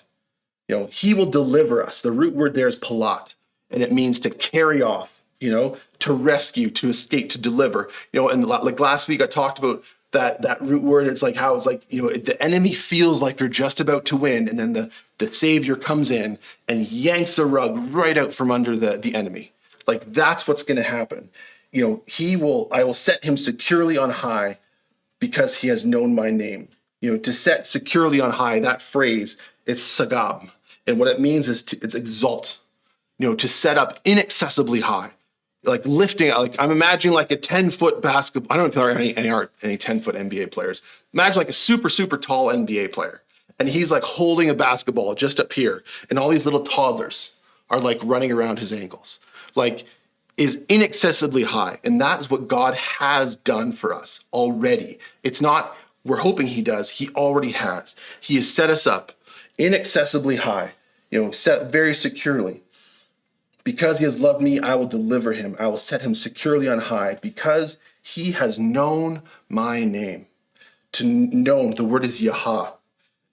He will deliver us. The root word there is palat, and it means to carry off, to rescue, to escape, to deliver. And like last week I talked about that root word. It's like how it's like, the enemy feels like they're just about to win, and then the Savior comes in and yanks the rug right out from under the enemy. Like, that's what's going to happen. I will set him securely on high because he has known my name. To set securely on high, that phrase, it's sagab. And what it means is it's exalt, to set up inaccessibly high, like lifting, like I'm imagining like a 10-foot basketball. I don't know if there are any 10-foot NBA players. Imagine like a super, super tall NBA player. And he's like holding a basketball just up here. And all these little toddlers are like running around his ankles. Like, is inaccessibly high. And that is what God has done for us already. It's not, we're hoping he does. He already has. He has set us up inaccessibly high, set very securely. Because he has loved me, I will deliver him. I will set him securely on high because he has known my name. To know, the word is Yahah.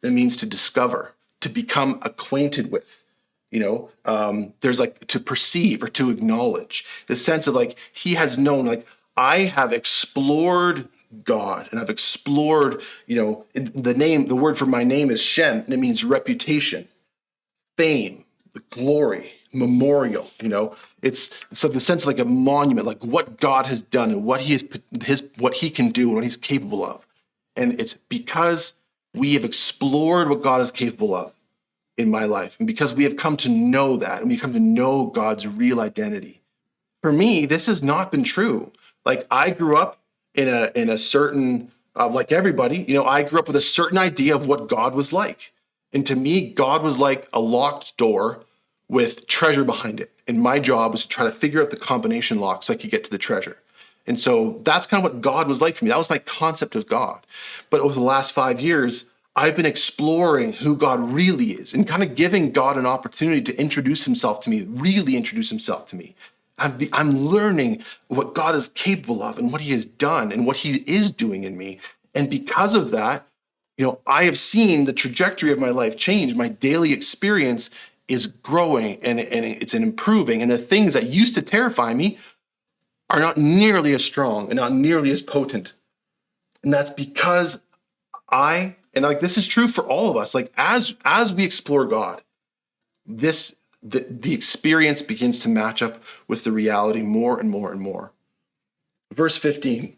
It means to discover, to become acquainted with. There's like to perceive or to acknowledge, the sense of like he has known, like I have explored God, and I've explored, the word for my name is Shem, and it means reputation, fame, glory, memorial. It's so the sense of like a monument, like what God has done and what what he can do and what he's capable of. And it's because we have explored what God is capable of in my life, and because we have come to know that, and we come to know God's real identity. For me, this has not been true. Like I grew up in a certain, like everybody, I grew up with a certain idea of what God was like. And to me, God was like a locked door with treasure behind it. And my job was to try to figure out the combination lock so I could get to the treasure. And so that's kind of what God was like for me. That was my concept of God. But over the last 5 years, I've been exploring who God really is and kind of giving God an opportunity to introduce himself to me, really introduce himself to me. I'm learning what God is capable of and what he has done and what he is doing in me. And because of that, I have seen the trajectory of my life change. My daily experience is growing and it's improving. And the things that used to terrify me are not nearly as strong and not nearly as potent. And that's because this is true for all of us. Like as we explore God, the experience begins to match up with the reality more and more and more. Verse 15,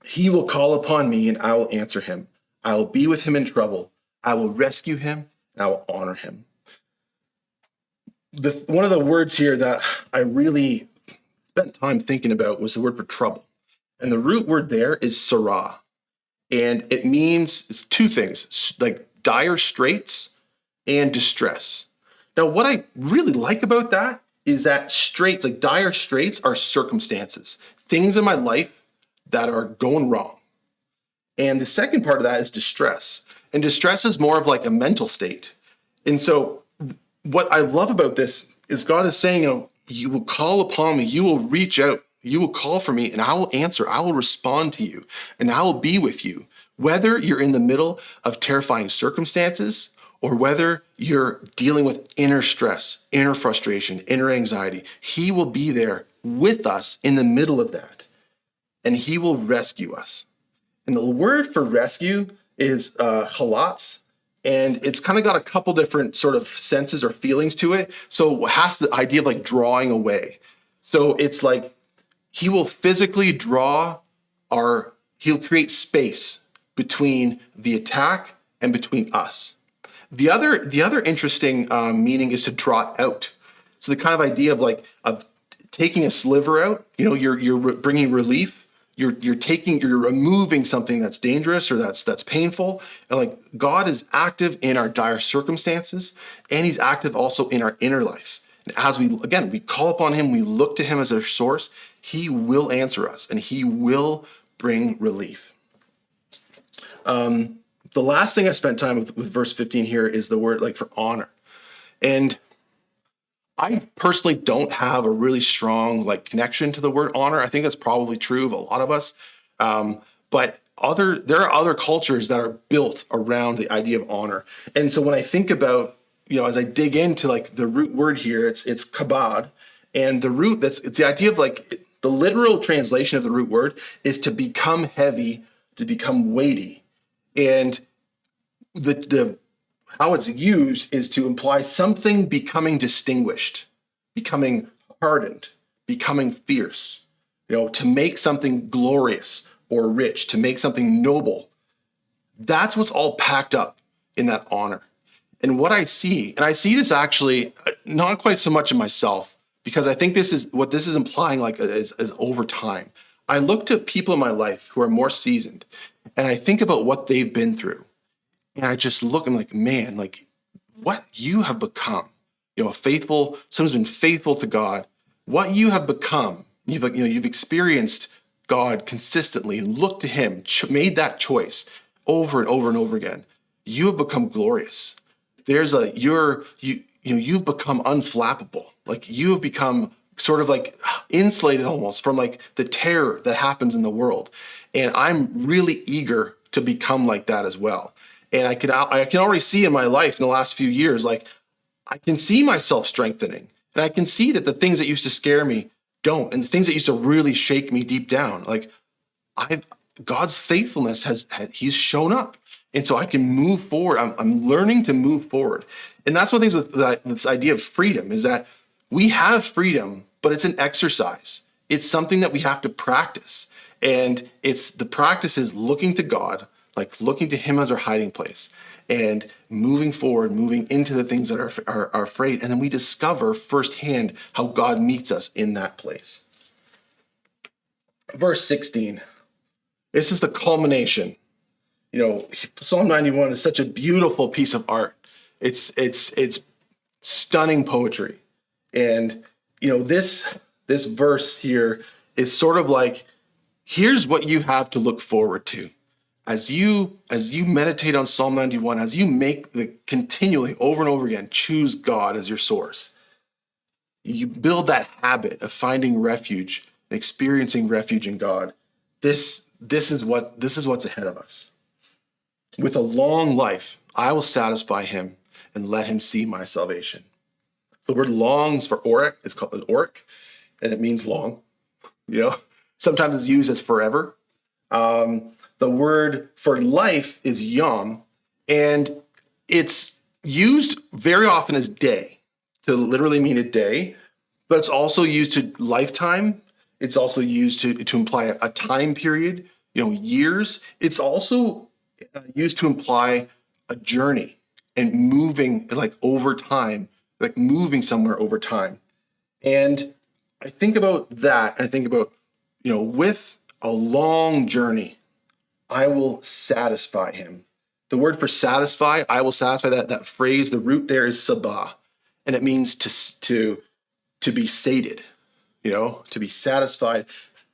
he will call upon me and I will answer him. I will be with him in trouble. I will rescue him and I will honor him. One of the words here that I really spent time thinking about was the word for trouble. And the root word there is sarah. And it means it's two things, like dire straits and distress. Now, what I really like about that is that straits, like dire straits, are circumstances, things in my life that are going wrong. And the second part of that is distress. And distress is more of like a mental state. And so what I love about this is God is saying, you will call upon me, you will reach out, you will call for me, and I will answer, I will respond to you, and I will be with you. Whether you're in the middle of terrifying circumstances or whether you're dealing with inner stress, inner frustration, inner anxiety, he will be there with us in the middle of that, and he will rescue us. And the word for rescue is halatz, and it's kind of got a couple different sort of senses or feelings to it. So it has the idea of like drawing away. So it's like he will physically he'll create space between the attack and between us. The other interesting meaning is to draw out. So the kind of idea of taking a sliver out, you're bringing relief. You're removing something that's dangerous or that's painful. And like God is active in our dire circumstances, and he's active also in our inner life. And as we call upon him, we look to him as our source, he will answer us and he will bring relief. The last thing I spent time with verse 15 here is the word like for honor. And I personally don't have a really strong like connection to the word honor. I think that's probably true of a lot of us. But there are other cultures that are built around the idea of honor. And so when I think about, as I dig into like the root word here, it's kabod. And the root, it's the idea of like the literal translation of the root word is to become heavy, to become weighty. And the how it's used is to imply something becoming distinguished, becoming hardened, becoming fierce, to make something glorious or rich, to make something noble. That's what's all packed up in that honor. And what I see, and I see this actually not quite so much in myself, because I think this is implying like is over time. I look to people in my life who are more seasoned, and I think about what they've been through. And I just look, I'm like, man, like what you have become, someone's been faithful to God, what you have become, you've experienced God consistently and looked to him, made that choice over and over and over again. You have become glorious. You've become unflappable. Like you have become sort of like insulated almost from like the terror that happens in the world. And I'm really eager to become like that as well. And I can already see in my life in the last few years, like I can see myself strengthening, and I can see that the things that used to scare me don't, and the things that used to really shake me deep down, like I've God's faithfulness he's shown up. And so I can move forward. I'm learning to move forward. And that's one of the things with this idea of freedom is that we have freedom, but it's an exercise. It's something that we have to practice. And it's the practice is looking to God, like looking to him as our hiding place and moving forward, moving into the things that are afraid. And then we discover firsthand how God meets us in that place. Verse 16. This is the culmination. Psalm 91 is such a beautiful piece of art. It's stunning poetry. And, this verse here is sort of like, here's what you have to look forward to. As you meditate on Psalm 91, as you make continually over and over again, choose God as your source. You build that habit of finding refuge and experiencing refuge in God. This is what's ahead of us. With a long life, I will satisfy him and let him see my salvation. The word longs for oric, it's called an oric, and it means long. Sometimes it's used as forever. The word for life is yom, and it's used very often as day, to literally mean a day, but it's also used to lifetime. It's also used to imply a time period, years. It's also used to imply a journey and moving like over time, like moving somewhere over time. And I think about that. I think about, with a long journey, I will satisfy him. The word for satisfy, I will satisfy, that phrase, the root there is sabah, and it means to be sated, to be satisfied,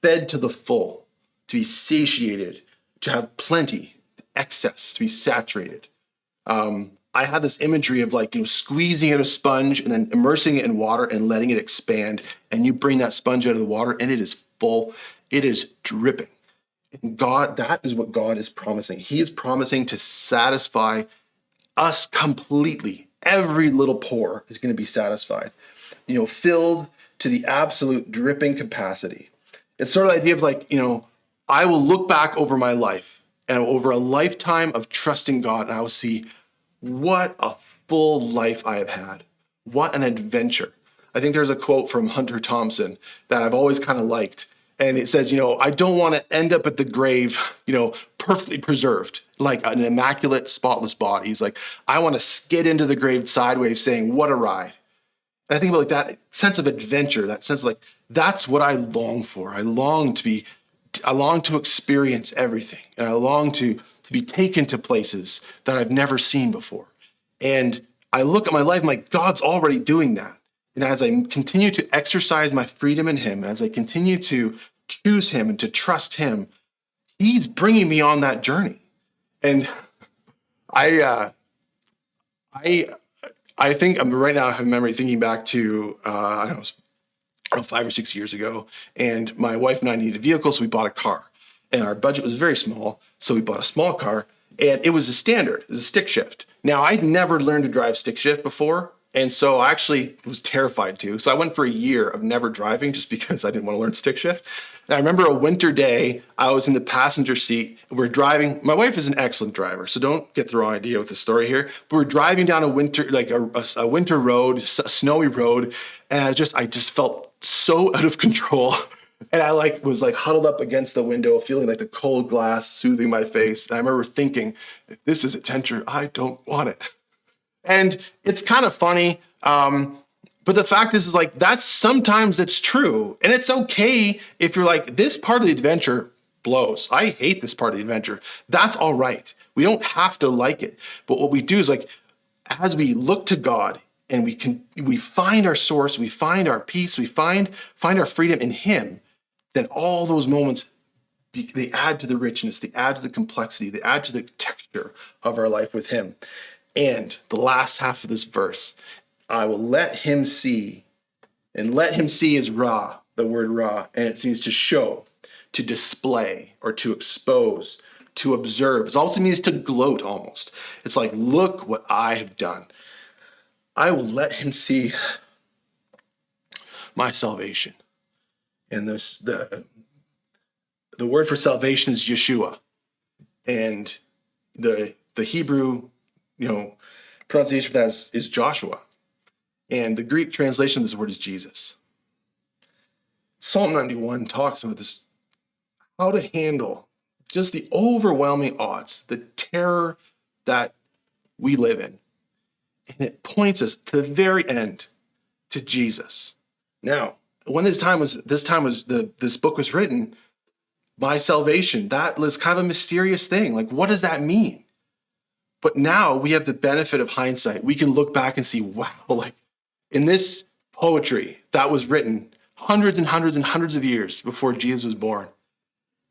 fed to the full, to be satiated, to have plenty, excess, to be saturated. I had this imagery of squeezing out a sponge and then immersing it in water and letting it expand. And you bring that sponge out of the water and it is full. It is dripping. And God, that is what God is promising. He is promising to satisfy us completely. Every little pore is going to be satisfied, filled to the absolute dripping capacity. It's sort of the idea of I will look back over my life and over a lifetime of trusting God, and I will see what a full life I have had. What an adventure. I think there's a quote from Hunter Thompson that I've always kind of liked. And it says, I don't want to end up at the grave, perfectly preserved, like an immaculate, spotless body. He's like, I want to skid into the grave sideways saying, what a ride. And I think about that sense of adventure, that sense of that's what I long for. I long to experience everything. And I long to be taken to places that I've never seen before. And I look at my life, I'm like, God's already doing that. And as I continue to exercise my freedom in him, as I continue to choose him and to trust him, he's bringing me on that journey. And I think right now I have a memory thinking back to, I don't know, 5 or 6 years ago. And my wife and I needed a vehicle, so we bought a car. And our budget was very small, so we bought a small car. And it was a standard, it was a stick shift. Now, I'd never learned to drive stick shift before. And so I actually was terrified to. So I went for a year of never driving just because I didn't want to learn stick shift. And I remember a winter day, I was in the passenger seat. We're driving. My wife is an excellent driver, so don't get the wrong idea with the story here. But we're driving down a winter, a winter road, a snowy road. And I just felt so out of control. And I was huddled up against the window, feeling like the cold glass soothing my face. And I remember thinking, if this is adventure, I don't want it. And it's kind of funny, but the fact is that's sometimes it's true. And it's okay if you're like, this part of the adventure blows. I hate this part of the adventure. That's all right. We don't have to like it. But what we do is as we look to God and we find our source, we find our peace, we find our freedom in him, then all those moments, they add to the richness, they add to the complexity, they add to the texture of our life with him. And the last half of this verse, I will let him see, and let him see is ra, the word ra, and it means to show, to display, or to expose, to observe. It also means to gloat almost. It's like, look what I have done. I will let him see my salvation. And the word for salvation is Yeshua. And the Hebrew, pronunciation for that is Joshua. And the Greek translation of this word is Jesus. Psalm 91 talks about this, how to handle just the overwhelming odds, the terror that we live in. And it points us to the very end to Jesus. Now, when this book was written, my salvation, that was kind of a mysterious thing. Like, what does that mean? But now we have the benefit of hindsight. We can look back and see, wow, like in this poetry that was written hundreds and hundreds and hundreds of years before Jesus was born,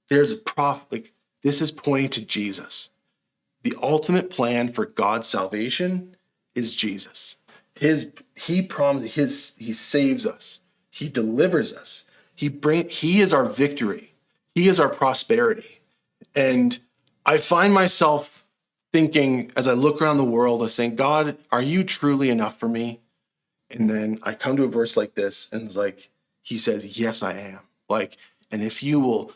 there's a prophet, like this is pointing to Jesus. The ultimate plan for God's salvation is Jesus. He saves us. He delivers us. He is our victory. He is our prosperity. And I find myself thinking as I look around the world, I'm saying, God, are you truly enough for me? And then I come to a verse like this, and it's like, he says, yes, I am. Like, and if you will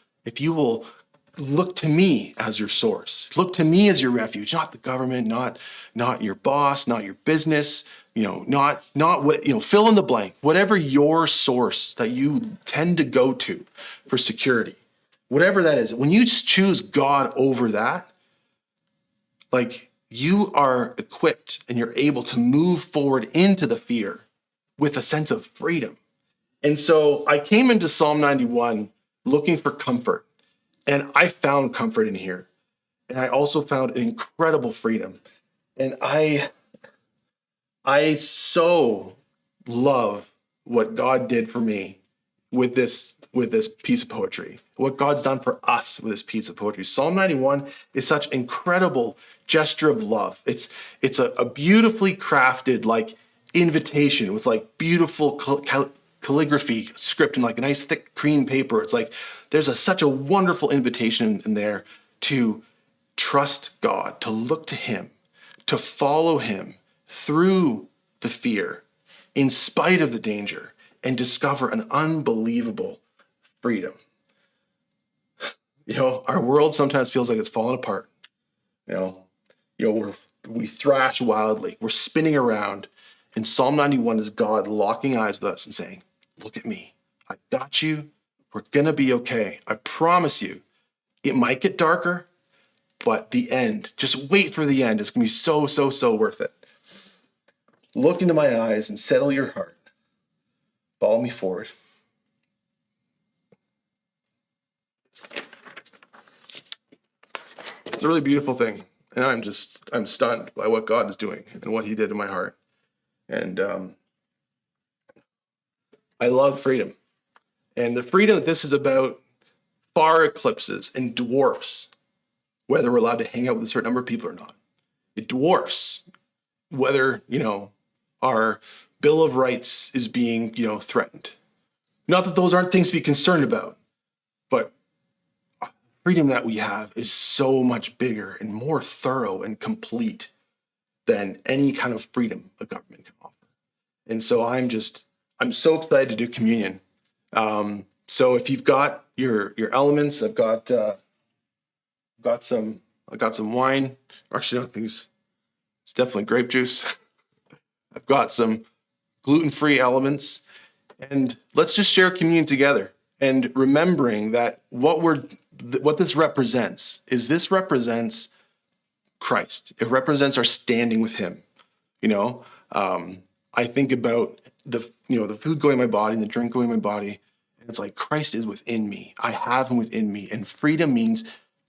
look to me as your source, look to me as your refuge, not the government, not your boss, not your business, not what, fill in the blank, whatever your source that you tend to go to for security, whatever that is. When you choose God over that, like you are equipped and you're able to move forward into the fear with a sense of freedom. And so I came into Psalm 91 looking for comfort, and I found comfort in here. And I also found an incredible freedom. And I so love what God did for me with this piece of poetry, what God's done for us with this piece of poetry. Psalm 91 is such an incredible gesture of love. It's a beautifully crafted like invitation with like beautiful calligraphy script and like a nice thick cream paper. It's like there's such a wonderful invitation in there to trust God, to look to him, to follow him through the fear, in spite of the danger, and discover an unbelievable freedom. Our world sometimes feels like it's falling apart. We thrash wildly. We're spinning around. And Psalm 91 is God locking eyes with us and saying, look at me. I got you. We're going to be okay. I promise you. It might get darker, but the end, just wait for the end. It's going to be so, so, so worth it. Look into my eyes and settle your heart. Follow me forward. It's a really beautiful thing. And I'm stunned by what God is doing and what he did in my heart. And I love freedom. And the freedom that this is about far eclipses and dwarfs whether we're allowed to hang out with a certain number of people or not. It dwarfs whether, our Bill of Rights is being, threatened. Not that those aren't things to be concerned about, but freedom that we have is so much bigger and more thorough and complete than any kind of freedom a government can offer. And so I'm so excited to do communion. So if you've got your elements, I've got some wine. Actually, I think it's definitely grape juice. I've got some gluten-free elements, and let's just share communion together. And remembering that what this represents represents Christ. It represents our standing with him. I think about the food going in my body and the drink going in my body, and it's like Christ is within me. I have him within me, and freedom means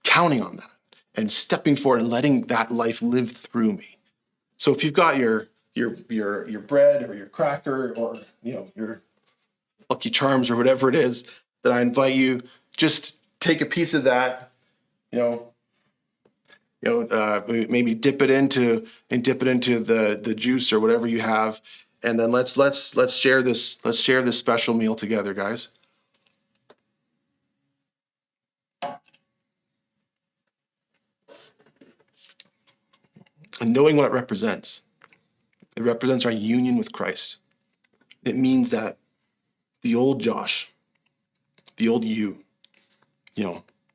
counting on that and stepping forward and letting that life live through me. So if you've got your bread or your cracker or your Lucky Charms or whatever it is, that I invite you, just take a piece of that, maybe dip it into the juice or whatever you have, and then let's share this special meal together, guys. And knowing what it represents our union with Christ. It means that the old Josh, the old you,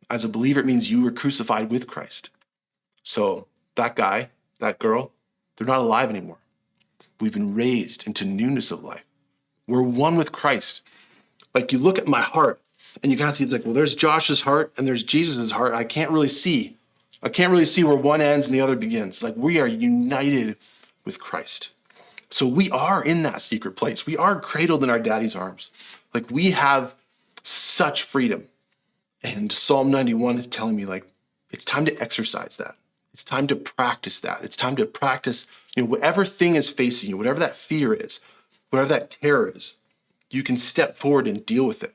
as a believer, it means you were crucified with Christ. So that guy, that girl, they're not alive anymore. We've been raised into newness of life. We're one with Christ. Like, you look at my heart and you kind of see, it's like, well, there's Josh's heart and there's Jesus's heart. I can't really see where one ends and the other begins. Like, we are united with Christ. So we are in that secret place. We are cradled in our daddy's arms. Like, we have such freedom. And Psalm 91 is telling me, like, it's time to exercise that. It's time to practice that. It's time to practice, whatever thing is facing you, whatever that fear is, whatever that terror is, you can step forward and deal with it.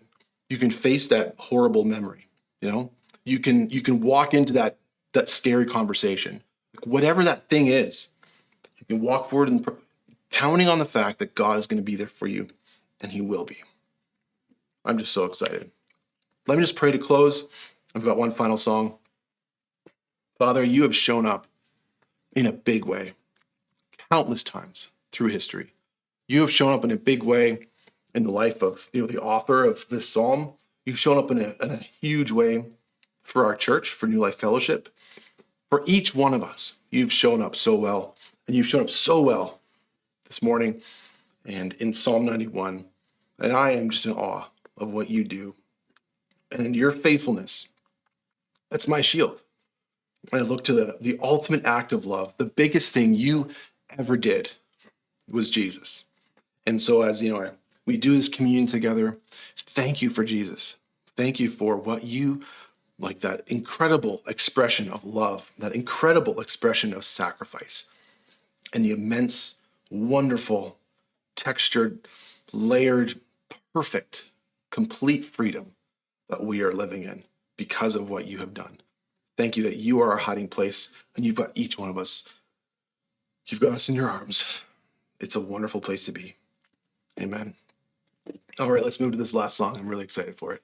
You can face that horrible memory. You can walk into that scary conversation. Whatever that thing is, you can walk forward and counting on the fact that God is going to be there for you, and he will be. I'm just so excited. Let me just pray to close. I've got one final song. Father, you have shown up in a big way, countless times through history. You have shown up in a big way in the life of the author of this psalm. You've shown up in a huge way for our church, for New Life Fellowship. For each one of us, you've shown up so well. And you've shown up so well this morning and in Psalm 91. And I am just in awe of what you do. And in your faithfulness, that's my shield. I look to the ultimate act of love. The biggest thing you ever did was Jesus. And so as we do this communion together, thank you for Jesus. Thank you for what you, like, that incredible expression of love, that incredible expression of sacrifice, and the immense, wonderful, textured, layered, perfect, complete freedom that we are living in because of what you have done. Thank you that you are our hiding place, and you've got each one of us. You've got us in your arms. It's a wonderful place to be. Amen. All right, let's move to this last song. I'm really excited for it.